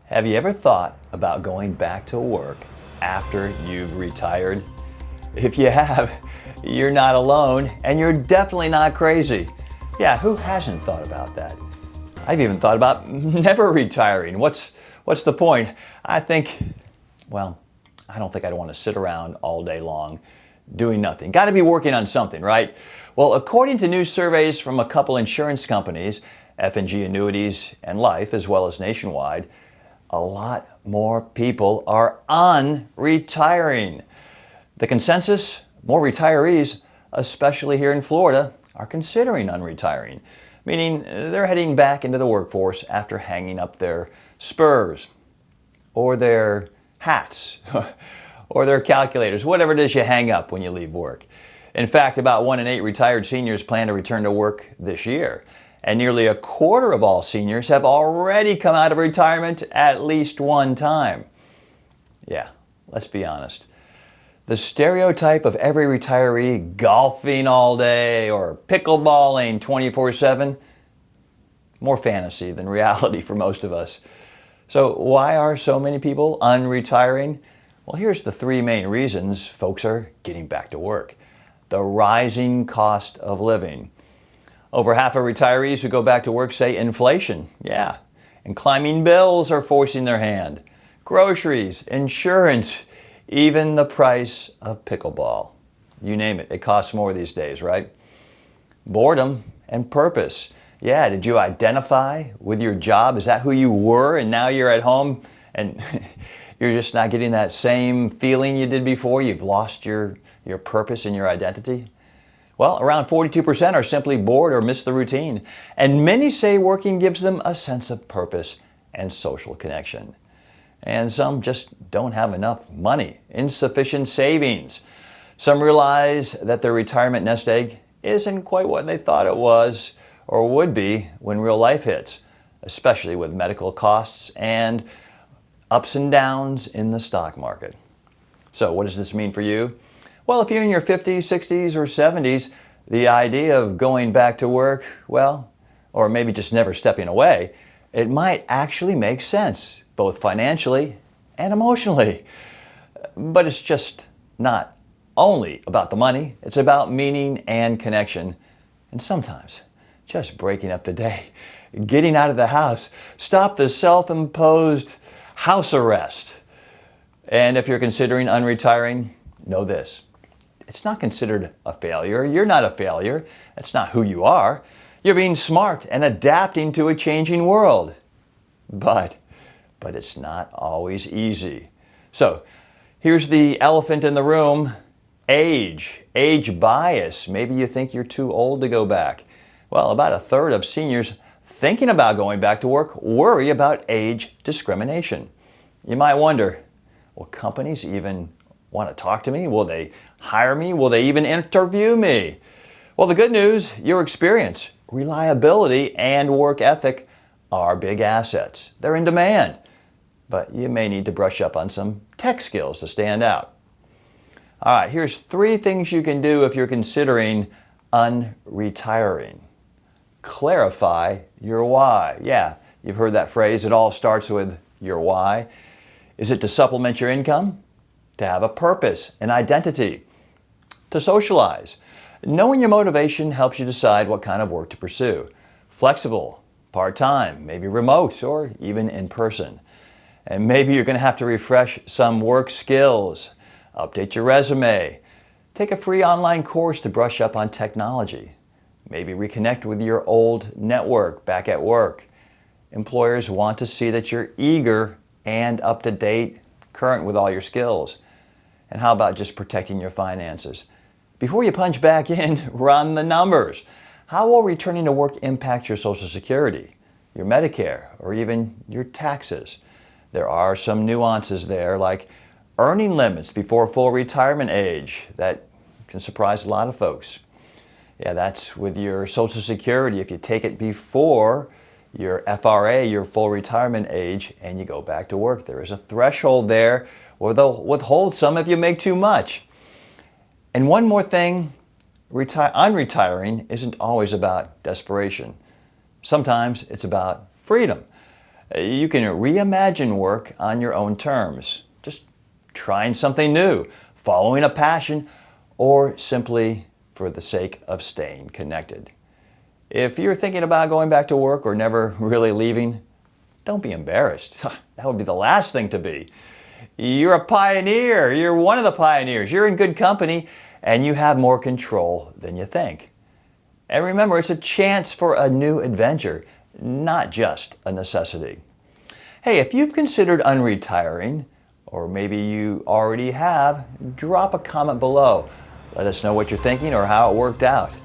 Have you ever thought about going back to work after you've retired? If you have, you're not alone and you're definitely not crazy. Yeah, who hasn't thought about that? I've even thought about never retiring. What's the point? I don't think I'd want to sit around all day long doing nothing. Got to be working on something, right? Well, according to new surveys from a couple insurance companies, F&G Annuities and Life, as well as Nationwide, a lot more people are unretiring. The consensus, more retirees, especially here in Florida, are considering unretiring, meaning they're heading back into the workforce after hanging up their spurs or their hats or their calculators, whatever it is you hang up when you leave work. In fact, about 1 in 8 retired seniors plan to return to work this year. And nearly a quarter of all seniors have already come out of retirement at least one time. Yeah, let's be honest. The stereotype of every retiree golfing all day or pickleballing 24/7, more fantasy than reality for most of us. So why are so many people unretiring? Well, here's the 3 main reasons folks are getting back to work. The rising cost of living. Over half of retirees who go back to work say inflation, and climbing bills are forcing their hand. Groceries, insurance, even the price of pickleball. You name it, it costs more these days, right? Boredom and purpose. Yeah, did you identify with your job? Is that who you were and now you're at home and you're just not getting that same feeling you did before? You've lost your purpose and your identity? Well, around 42% are simply bored or miss the routine. And many say working gives them a sense of purpose and social connection. And some just don't have enough money, insufficient savings. Some realize that their retirement nest egg isn't quite what they thought it was or would be when real life hits, especially with medical costs and ups and downs in the stock market. So what does this mean for you? Well, if you're in your 50s, 60s, or 70s, the idea of going back to work, or maybe just never stepping away, it might actually make sense, both financially and emotionally. But it's just not only about the money, it's about meaning and connection, and sometimes just breaking up the day, getting out of the house, stop the self-imposed house arrest. And if you're considering unretiring, know this. It's not considered a failure. You're not a failure. That's not who you are. You're being smart and adapting to a changing world. But it's not always easy. So here's the elephant in the room. Age bias. Maybe you think you're too old to go back. Well, about a third of seniors thinking about going back to work worry about age discrimination. You might wonder, will companies even want to talk to me? Will they hire me? Will they even interview me? Well, the good news, your experience, reliability, and work ethic are big assets. They're in demand, but you may need to brush up on some tech skills to stand out. All right, here's 3 things you can do if you're considering unretiring. Clarify your why. Yeah, you've heard that phrase. It all starts with your why. Is it to supplement your income? To have a purpose, an identity, to socialize. Knowing your motivation helps you decide what kind of work to pursue. Flexible, part-time, maybe remote, or even in person. And maybe you're going to have to refresh some work skills, update your resume, take a free online course to brush up on technology, maybe reconnect with your old network back at work. Employers want to see that you're eager and up to date, current with all your skills. And how about just protecting your finances? Before you punch back in, run the numbers. How will returning to work impact your Social Security, your Medicare, or even your taxes? There are some nuances there, like earning limits before full retirement age. That can surprise a lot of folks. Yeah, that's with your Social Security. If you take it before your FRA, your full retirement age, and you go back to work, there is a threshold there, or they'll withhold some if you make too much. And one more thing, unretiring isn't always about desperation. Sometimes it's about freedom. You can reimagine work on your own terms, just trying something new, following a passion, or simply for the sake of staying connected. If you're thinking about going back to work or never really leaving, don't be embarrassed. That would be the last thing to be. You're a pioneer. You're one of the pioneers. You're in good company, and you have more control than you think. And remember, it's a chance for a new adventure, not just a necessity. Hey, if you've considered unretiring, or maybe you already have, drop a comment below. Let us know what you're thinking or how it worked out.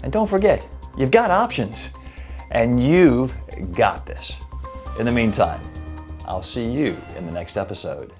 And don't forget, you've got options, and you've got this. In the meantime, I'll see you in the next episode.